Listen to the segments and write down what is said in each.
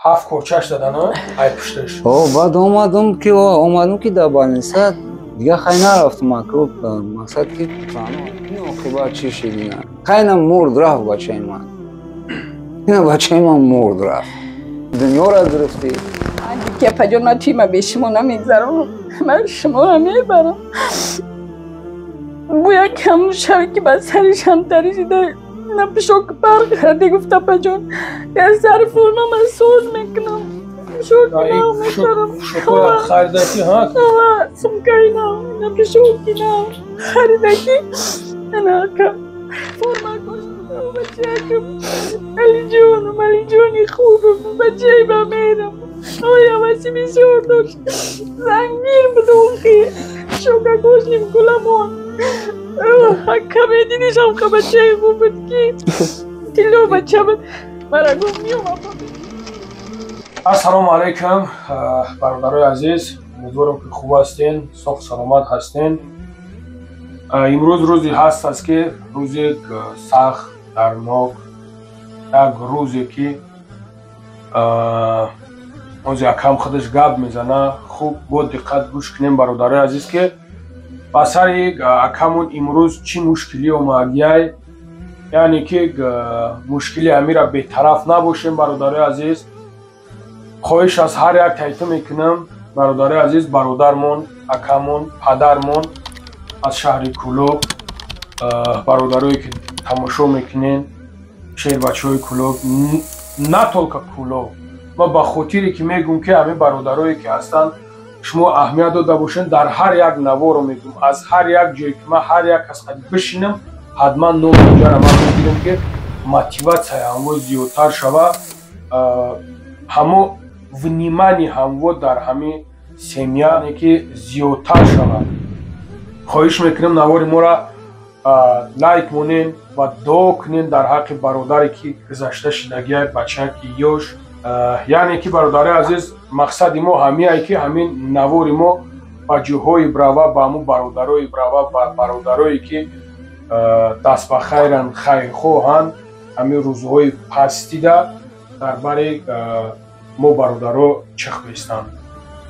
7 کوچهش دادن ها ای پشتش. بعد اومدم که در بالنسا دیگه خیلی نرفتم مقصد که عاقبت چی شد اینا خیلی مرد رفت بچه من اینا بچه من مرد رفت دنیا را گرفتی که پجانا تیم به شما نمیگذارم من شما را میبرم بویا کم شوی که با سرش هم تریشیده نپشوک برگرده گفته پجان که سر فرما من سوز میکنم شوک نام میکنم شکر خریدکی ها؟ سمکای نام نپشوکی نام خریدکی انا که فرما کشتم بچه کم علی جونی خوبم بچه با میرم آیا وسی بیشور داشت زنگیر بدوخی شوکا کشنیم کلمون حکا بیدینیش هم که بچه خوب بود که تیلو بچه بود مرا گفت میوم السلام علیکم برادرای عزیز امیدوارم که خوب هستین صحت سلامت هستین امروز روزی هست است که روزی سخت دردناک یک روزی که از یکم خودش گپ میزنه خوب با دقت گوش کنیم برادرای عزیز که با سر یکمون امروز چی مشکلی اومده یعنی که مشکلی امیره به طرف نباشیم برادرای عزیز خواهش از هر یک تایید میکنم برادرای عزیز برادرمون اکمون پدرمون از شهر کلوب برادرایی که تماشا میکنین شهر بچه های کلوب نه تولک کلوب ما با خاطری که میگم که همه برادرایی که هستن شما اهمیت داده باشین در هر یک نوا رو میگم از هر یک جایی که ما هر یک از خیلی بشینم حتما نام اینجا رو من میگیرم که موتیواسیای همو زیادتر شوه همو ونیمانی همو در همه سیمیانی که زیادتر شوه خواهش میکنم نواری ما را لایک مونین و دعا کنین در حق برادری که گذشته شدگی بچه که یوش یعنی که برادر عزیز مقصد ما همیه که همین نواری ما با جوهای براوا با همون برادرای براوا با برادرایی که دست به خیرن خیر خواهن همین روزهای پستی در برای ما برادرها چخ بیستن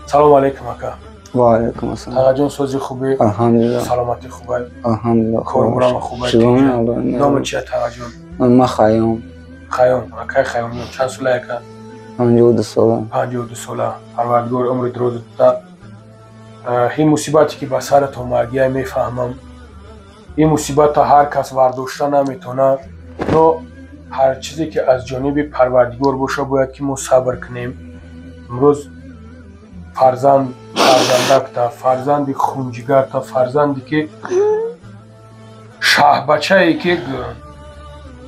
سلام علیکم اکا و علیکم السلام آقا جان سوزی خوبی؟ الحمدلله سلامتی خوبه؟ الحمدلله کاربرام خوبه؟ نام چیه آقا جان؟ من خیام اکای خیام چند ساله اکا؟ 52 ساله 52 ساله پروردگار عمر دراز بده این مصیبتی که به سرت اومده میفهمم این مصیبت هر کس برداشته نمیتونه تو هر چیزی که از جانب پروردگار باشه باید که ما صبر کنیم امروز فرزندک تا فرزند خونجگر تا فرزندی که شه بچه ای که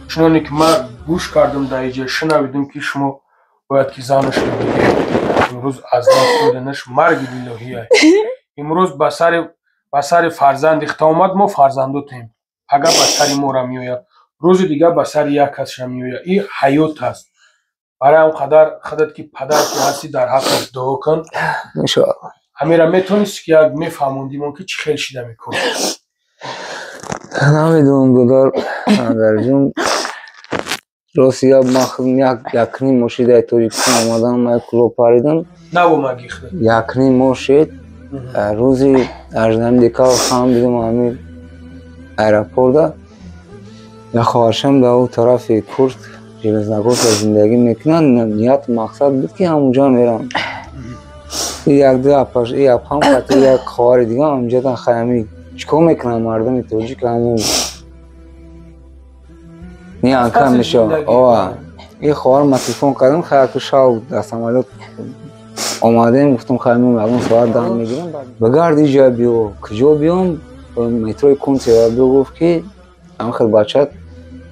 چنانی که من گوش کردم در اینجا شنویدم که شما باید که زنش رو بگید امروز از دست دادنش مرگ الهیه امروز به سر فرزند اخت آمد ما فرزنداتیم اگر به سر ما را میآید روز دیگه به سر یک کس میآید این حیات است برای اون قدر خودت که پدر که هستی در حقش دعا کن انشاءالله همیره میتونست که یک میفهموندیم که چی خیلی شده میکنه نمیدونم دادار در جون روسیا یکنی مشید ایتوری کنم آمدن من کلوب پاریدم نه با ما گیخته یکنی مشید روزی اجنم دیکا خواهم بیدم همین ایرپورت یا خواهشم در اون طرف کرد جلزنگوش زندگی میکنن نیت مقصد بود که همونجا میرم یک دو اپاش ای اپ هم قطعی یک خوار دیگه همجا خیمی چکو میکنن مردم توجی که همون نی انکم میشه این خوار ما تلفن کردم خیلی که شاو در سمالات آماده گفتم خیلی مگم ساعت دارم میگیرم بگرد اینجا بیو کجا بیام متروی کنسی بیو گفت که همه خیلی بچت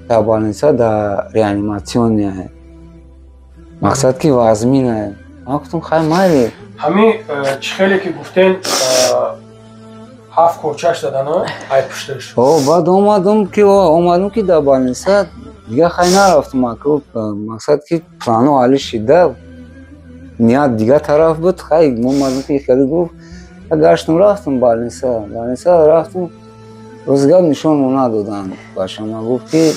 در بالنسا در ریانیماسیون ہے مقصد که وازمین ہے من گفتم خیلی مایلی همین خیلی که گفتین 7 کوچهش دادن ها ای پشتش بعد اومدم که در بالنسا دیگه خیلی نرفتم مقصد که پلانو حالی شده نیت دیگه طرف بود خیلی اومدم که خیلی گفت گشتم رفتم بالنسا رفتم روزگار نشون ندادن با شما گفت که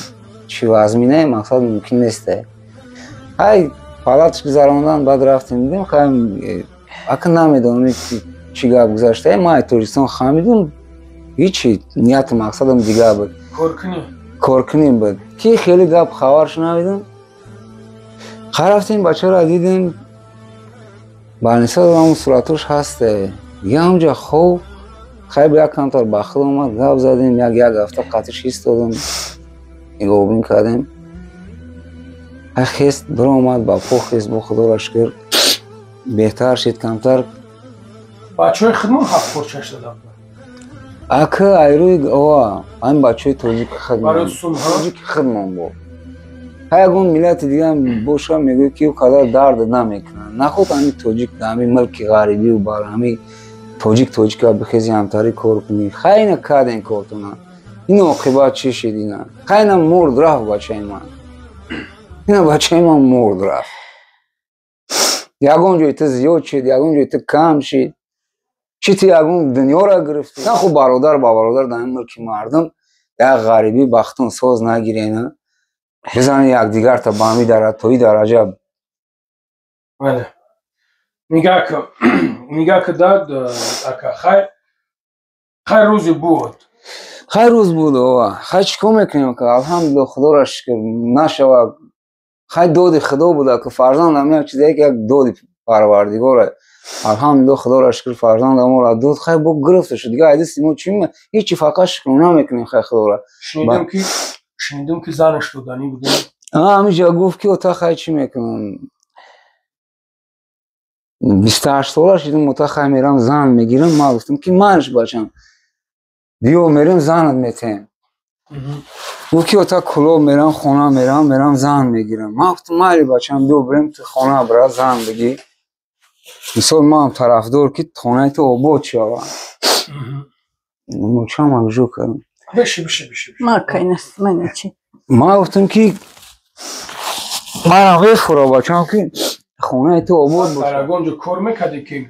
چی وزمینه مقصد ممکن نیسته های палаташ гузаронданд, баъд рафтем дидем хаем ака намедонем чӣ гап гузаштае. Ман Тоҷикистон фаҳмидам ҳичи нияту мақсадам дигар буд. коркунем буд ки хеле гап хабар шунавидам. рафтем бачаро дидем банисад ҳамун суратош ҳасте. Дига ҳамҷа хоб хай ба як камтар ба хил омад, гап задем, як ҳафта қатиш истодем, нигоҳубин кардем. ҳай хест биромад ба по хест, бо худоро шукр беҳтар шид камтар. бачаҳои хидмон ҳафт порчаш додам. Ака айрӯи ова ҳамин бачаҳои тоҷики хидмон бо. ҳай ягон миллати дигам боша мегӯяд ки ӯ қадар дард намекунад. Нахуд ҳамин тоҷик ҳамин мулки ғарибию бар ҳамин тоҷика бихези ҳамтарӣ кор кунӣ. Хай ина кардем кортона. Ин оқибат чӣ шид ина? Хай ина мурд рафт бачаи ман. Ина бачаи ман мурд рафт. Ягон ҷои ту зиёд шид, ягон ҷои ту кам шид. Чӣ ту ягон дунёро гирифтӣ? На хуб бародар ба бародар дар ин мулки мардум як ғарибӣ бахтун соз нагирена. Бизанед якдигарта ба ҳамин тои дараҷа. Бале. Мига ки дад ака хай рӯзи буд. Хай рӯз буд ова. Хай чӣ кор мекунем ака? Алҳамдулилла худоро шукр нашава. Хай доди худо буд ака. Фарзандам як чизае ки як доди парвардигоре. Алҳамдулилла худоро шукр фарзандам моро дод. Хай бо гирифта шуд. Дига айдисти мо чӣ ҳичи фақат шукрона мекунем хай худоро. Шунидам ки занаш доданӣ буд. Ҳаминҷа гуфт ки ота хай чӣ мекунам? 28 сола шидам, ота хай мерам зан мегирам. Ман гуфтам ки манш бачам. биё мерем занат метем. Гуфт ки ота кулоб мерам хона мерам зан мегирам. Ман гуфтам майли бачам биё бирем ту хона бира зан бигир. мисол манам тарафдор ки хонаи ту обод шавад. Мочам амҷо кардам. Ман гуфтам ки манам мефура бачам ки хонаи ту обод бошад. Тарагонҷо кор мекарди ки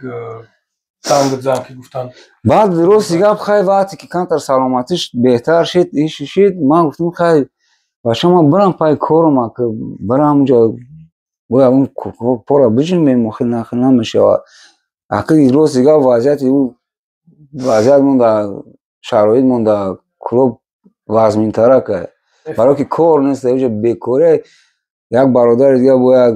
зан ки гуфтанд. Баъд рости гап хай вақте ки камтар саломатиш беҳтар шид, иши шид, ман гуфтам хай бача ман бирам пай корам ака, бирам ҷо бо ягон пора биҷунбем, охир намешавад. Ака рости гап вазъият монда, шароит монда клуб вазминтара ка. Барои ки кор нест, ҷо бекорӣ. Як бародари дига бо як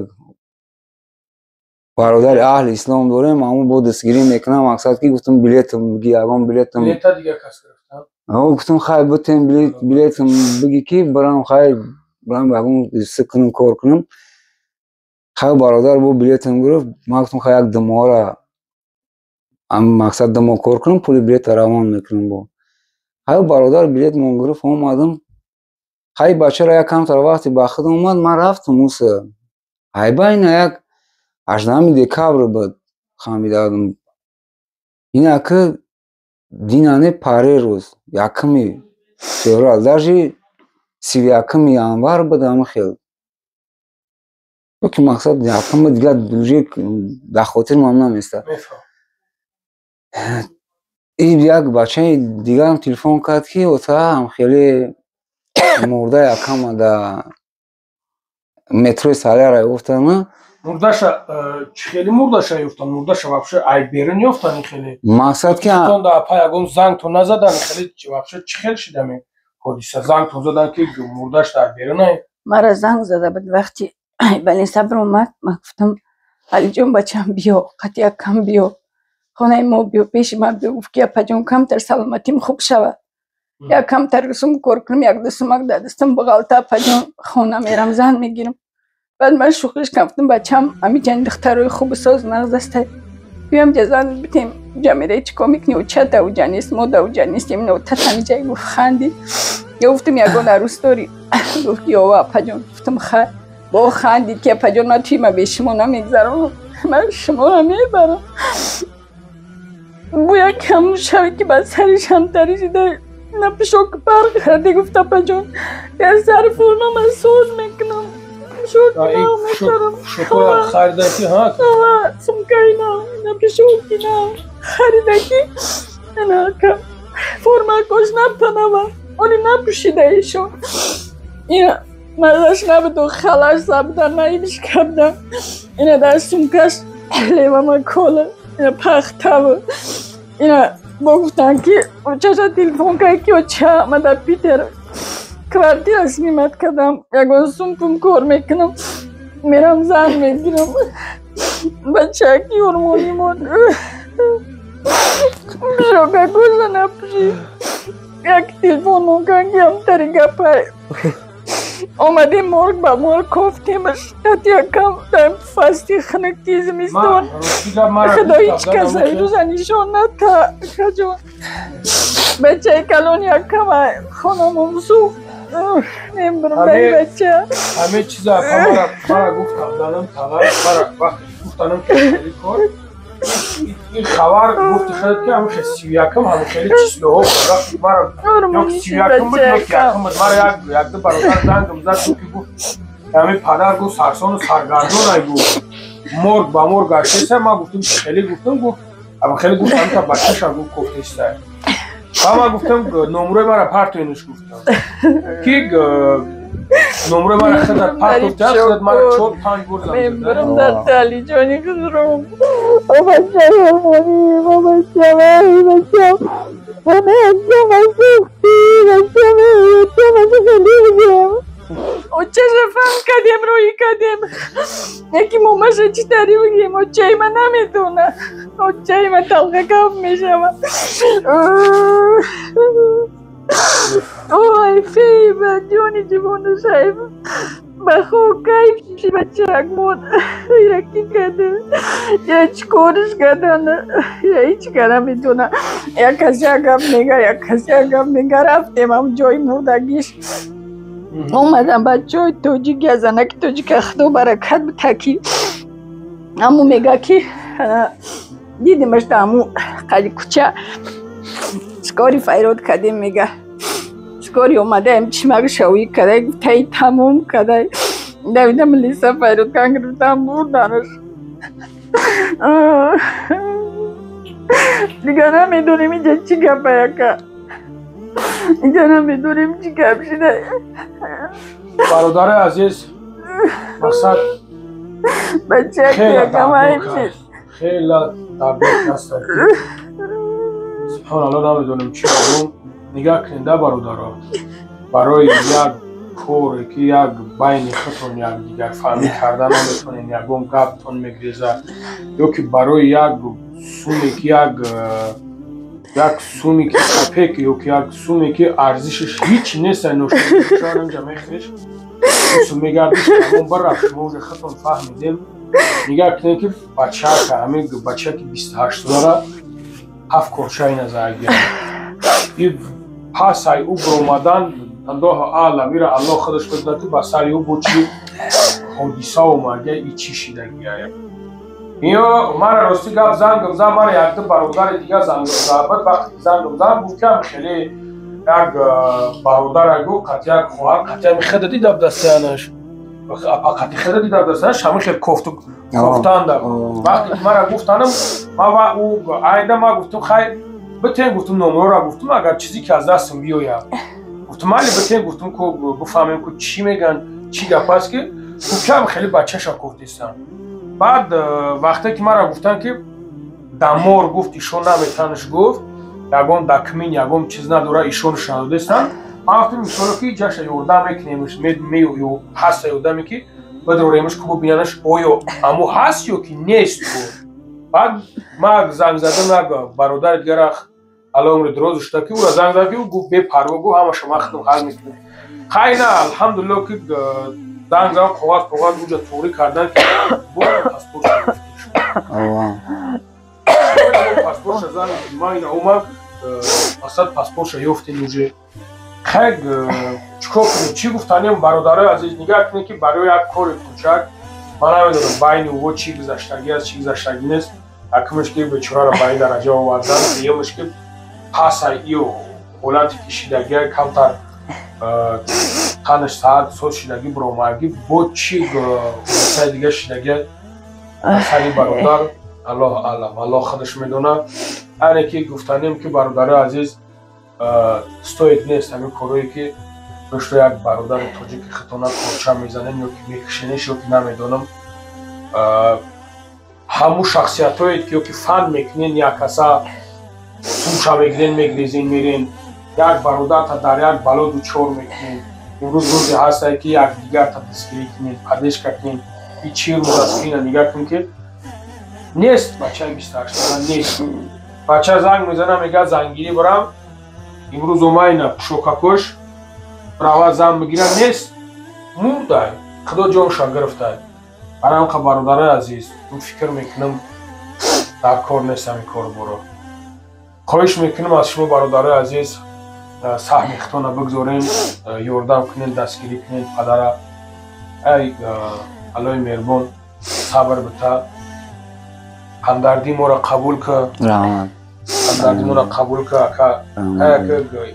бародари аҳли ислом дорем, ҳамон бо дастгирӣ мекунам. Мақсад ки гуфтам билетам биги, ягон билета дига кас гирифтам. Гуфтам хай битем билетам биги ки бирам хай бирам ягон ист кунам кор кунам. Хай бародар бо билетам гирифт. Ман гуфтам хай як димоҳора мақсад димо кор кунам, пули билета равон мекунам бо. Хай бародар билетмон гирифт, омадам. Хай бачаро як камтар вақти ба худ омад, ман рафтам муса. Ҳай байна як 18 декабр буд фаҳмидам. Ин ака динане паре рӯз 1 феврал, даже 31 январ буд ҳама хел. ки мақсад 1 дига дар хотир ман наместа. ин як бачаи дигарам телефон кард ки ота ҳамхели мурда якама дар метрои Саляра ёфтам. Мурдаша чӣ хели мурдаша ёфтан? Мурдаша вообще ай берун ёфтан хели. Мақсад ки да па ягон занг то назадан хели вообще чӣ хел шида ме ҳодиса? Занг то задан ки мурдаш дар берун ай. Мара занг зада буд вақти Бали Сабр омад. Ман гуфтам Алиҷон бачам биё, қати якам биё. Хонаи мо биё, пеши ман биё. Гуфт ки апаҷон камтар саломатим хуб шавад. Як камтар русум кор кунам, як дусумак дар дастам буғалта апаҷон хона мерам зан мегирам. Баъд ман шухриш гуфтам бачам амиҷан духтарои хубу соз нағз аста. Биём ҷа зан битем. Ҷа мераи чӣ кор мекунӣ? Ча давҷа нест, мо давҷа нестем. Татамиҷай гуфт ханди. Я гуфтам ягон арӯс дорӣ? Гуфт ки ёва апаҷон. Гуфтам хай. Бо хандид ки апаҷон ман туйма бе шумо намегзаронам. Ман шуморо мебарам. бу якам шави ки ба сари шамтари шида на пишок барқ карди. Гуфт апаҷон я сари фурно ман соз мекунам. خریدکی ها سمکای نه نپیشوکی نه خریدکی نه که فرما کش نبتنه و آنی نپوشیده ایشون مردش نبود خلاش سبودن نایدش کبدن اینه در سومکش لیوام کاله اینه پخته بود اینه با گفتن که چشا تلفن که چه آمده پیتر کوارتیر اسمیمت کردم یکون سومکم کار میکنم میرم زن میگیرم بچه کی هرمونی مون شوکا گوزه نپشی یک تلفن ممکن که هم طریقه پای اومدیم مرگ با مرگ کفتیمش حتی یکم دایم فاستی خنک تیز میستون خدا هیچ کسا ایروز انیشون نتا خجون بچه کلون یکم خانمم سوخت نمیبرم بای بچه همه چیزا مرا گفتم دانم تغییر مرا وقتی گفتانم که خیلی کار این خبر گفتی خیلی که همه خیلی 31 همه خیلی چیزلو ها وقتی مرا یک 31 بود یک یکم بود مرا یک دو برادر زنگم زد تو که گفت همه پدر گفت سرسان و سرگردون ای گفت مرگ با مرگ گشته ما گفتیم خیلی گفتم گفت اما خیلی گفتم تا بچه‌ش هم گفت کفتشتر ما گفتم نمره مرا پرتوینش گفتم که نمره مرا خدت پرتو خدت مرا 4-5 گل زدم میبرم در تالی جانی خزرم او بچه هرمونی او بچه وای بچه همه اجام سوختی بچه خیلی بگیم او چه فهم کدیم روی کدیم یکی ماماش چی تاری بگیم او چه من نمیدونه او چه من تلقه کف میشم اوه فیبه جونی جبونه شایب بخو کیف شی بچه اگمون یکی کده یا چکورش کدن یا هیچ کاره میدونه یا کسی اگم نگه یا کسی اگم نگه رفتیم هم جای مردگیش اومدم بچه های توجی گزنه که توجی که خدا برکت بتکی همون میگه که دیدیمش در همون قلی کوچه سکاری فیرود کدیم میگه سکاری اومده هم چیمک شوی کده تایی تموم کده دویدم لیسا فیرود کنگ روتم بردنش دیگه نمیدونیم اینجا چی گپه یکه اینجا نمیدونیم چی گپ شده برادر عزیز مقصد بچه که یکم هایمشید خیلی تبریک هستم سبحان الله نمیدونم چی بگم نگاه کننده برادرها برای یک کور که یک بین خودتون یک دیگر فهمی کردن نمیتونین یکم گپتون میگریزه یا که برای یک سومی که یک سومی که کپک یا که یک سومی که ارزشش هیچ نیست نوشتن اینجا میخریش سوم میگردیش همون بر رفت شما اونجا خودتون فهمیدیم نگاه کنین که بچه که همه بچه که 28 داره 7 کرچه این از اگر این پس های او برومدن الله اعلم میره الله خودش بدونه که بسری او بود چی حدیثا و مرگه ای چی شیدگی هایم اینو من راستی گفت زنگم زن من یک دو برادر دیگه زنگم زن بعد وقتی زنگم زن بود که خیلی یک برادر اگو قطعی یک خواهر قطعی خیلی دیدم دستیانش قطعی خیلی دیدم دستیانش همه خیلی کفتان دارم وقتی که من گفتانم ما او آینده ما گفتم خیلی بتین گفتم نمره را گفتم اگر چیزی که از دستم بیاید گفتم ولی بتین گفتم که بفهمیم که چی میگن چی گپ است که کم خیلی بچه‌شا گفتیستم بعد وقتی که مرا گفتن که دمور گفت ایشون نمیتونش گفت یگم دکمین یگم چیز نداره ایشون شنودستن ما گفتیم میشورو که جاش یوردم میکنیمش میو هست یوردم که بدروریمش که ببیننش اویو امو هست یا که نیست بعد ما زنگ زدم برادر دیگر الان عمر دراز شده که او را زنگ زد که او گفت به پروا گفت همه شما خدم حل میکنه خیلی نه الحمدلله که زنگ زدم کاغذ اونجا توری کردن که باید پاسپورت پاسپورت زن ما این اومد اصلا پاسپورت یافتین اونجا خیلی چکار کنیم چی گفتنیم برادرای عزیز نگاه کنیم که برای یک کار کوچک من نمیدونم بین او چی گذشتگی است چی گذشتگی نیست حکمش که بیچاره را به این درجه آوردن دیگه‌اش که پس ایو حالت کشیدگی کمتر تنش ساعت صوت شدگی برومگی بود چی حالت دیگه شدگی اصلی برادر الله علم الله خودش میدونه هر کی گفتنیم که برادر عزیز استوید نیست همین کاری که پشت یک برادر تاجیک خطانه کارچه میزنن یا که میکشنش یا که نمیدانم همون شخصیت هایی که فن میکنین یا کسا سوچا میگیرین میگریزین میرین یک برادر تا در یک بلا دوچار میکنین امروز روزی هسته که یک دیگر تا دستگیری کنین پدش کنین این چی رو دستگیری نگه کن که نیست بچه 28 ساله نیست بچه زنگ میزنه میگه زنگیری برم امروز اوماینه شوکا کش برای زن بگیره نیست مرده خدا جانشا گرفته برای همه برادر عزیز من فکر میکنم در کار نیست همین کار برو خواهش میکنم از شما برادر عزیز سهم اختانه بگذارین یاردم کنین دستگیری کنین پدره ای علای مهربان صبر بته همدردی ما را قبول که رحمت همدردی ما را قبول که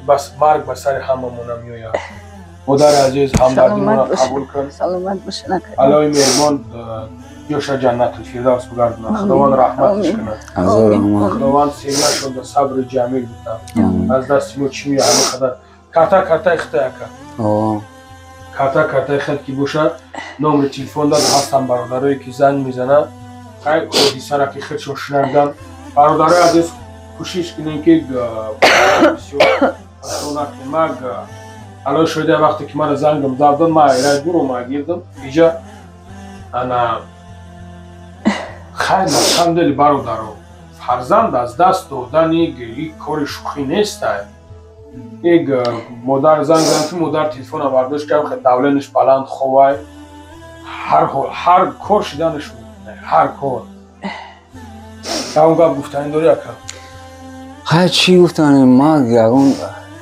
بس مرگ به سر همه مونم میوید مادر عزیز همدردی ما را قبول کن سلامت باشه نکنه علای مهربان یوشا جنت الفردوس بگردونه خداوند رحمتش کنه خداوند سینه شد صبر جمیل بده از دست ما چی میاد همه خدا کاتا اخته کاتا اخت کی باشه نمره تلفن داد هستم برادرایی که زنگ میزنه خیلی حدیثه را که خودشون شنیدن برادرای عزیز کوشش کنین که بسیار مرگ الان شده وقتی که من زنگم زدن ما ایران برو ما گیردم اینجا انا خیلی صندلی برادرو فرزند از دست دادن یک کار شوخی نیست یک مادر زنگ زدن که مادر تلفن آوردش که خیلی دولنش بلند خواه هر کار شدنش بود هر کار اونگاه گفتن داری اکا خیلی چی گفتن ما یکون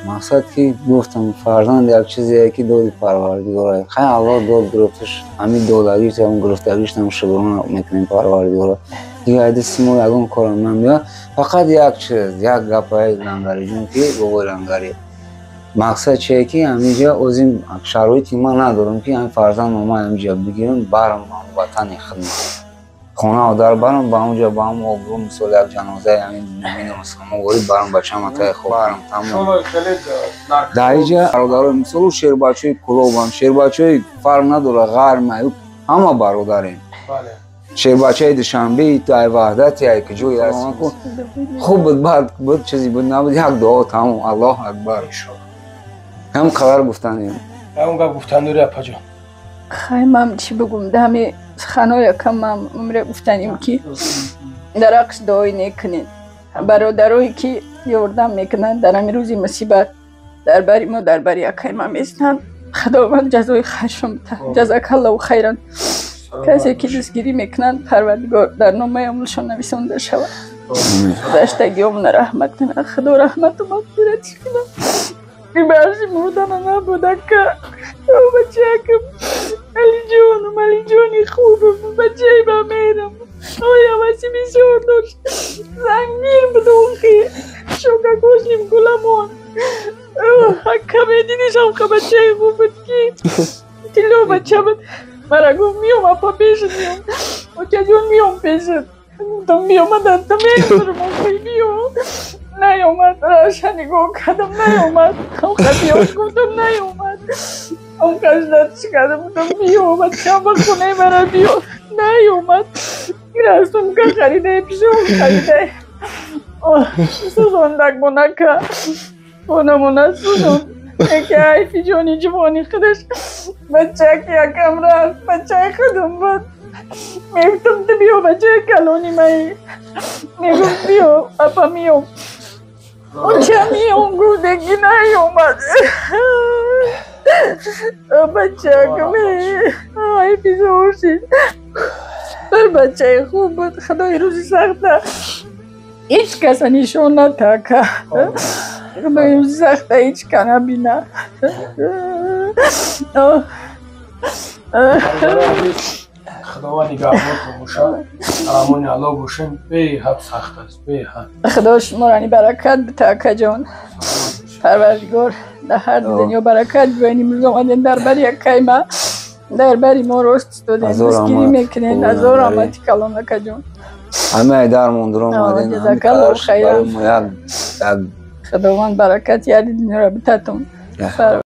مقصد که گفتم فرزند یک چیزی که دادی پروردگاره خیلی الله داد گرفتش همین دادگیش همون گرفتگیش هم شکرانه میکنیم پروردگاره دیگه دستی ما یکون کارم نمیاد فقط یک چیز یک گپای لنگری جون که بابای لنگری مقصد چیه که همینجا از این شرایطی ما ندارم که همین فرزند ما همینجا بگیرم برم وطن خدمت خانه آدر برم با اونجا با هم آبرو مثال یک جنازه همین نمیدونم مسلمان وارد برم بچه هم اتای خوب برم تمام در اینجا برادر مثال شیر بچه های کلوبان شیر بچه های فرق نداره غر معیوب همه برادرین شیر بچه های دشنبه تو وحدت یا که جوی هست خوب بود بعد بود چیزی بود نبود یک دعا تمام الله اکبر هم خبر گفتن اونگاه گفتن داری اپا جان خیلی من چی بگم دمی خانه یکم من عمره گفتنیم که درقش دعای نکنین برادرایی که یاردم میکنن در همین روزی مصیبت در بری ما در بری اکای ما میستن خداوند جزای خشم جزاک الله خیرا کسی که دستگیری میکنن پروردگار در نامه عملشان نویسنده شود داشتگی امن رحمت کنه خدا رحمت و مغفرت کنه این برشی مردن نبوده که بچه کم علی جانی خوبم بچه با میرم آیا وسی بسیار داشت زنگیر بدونخی شوکا کشیم گلمون کمی دیدیشم که بچه خوبت کی تلو بچه بود مرا گفت میام اپا پیشت میام اوچه جون میام پیشت تم بیامدن تم میرم بیام نیومد راشنی گو کدم نیومد اون خطیاش گفتم نیومد اون کشدت چکده بودم بیومد شما خونه برای بیو نیومد گرستم که خریده پیش اون خریده سوزندک بونکه بونمونه سوزند اکه ایفی جانی جوانی خودش بچه که یکم رفت بچه خودم بود میگفتم تو بیو بچه کلونی مایی میگفت بیو اپا میوم اونچه میوم گودگی نیومد بچه کمی آی پیزورشید بر بچه خوب بود خدای روزی سخته هیچ کس نشون نتاکه خدای روزی سخته هیچ کنه بینه خداوند نگهبانتون باشه امان الله باشین به حد سخت است به حد خدا شما رانی برکت بده اکا جان پروردگار در هر دنیا برکت بینیم امروز آمدین در بری اکای ما در بری ما رست دادین دستگیری میکنین از آن رحمتی کلام اکا جان همه در مندر آمدین همه کارش برای ما یک خداوند برکت یادی دنیا را بتاتون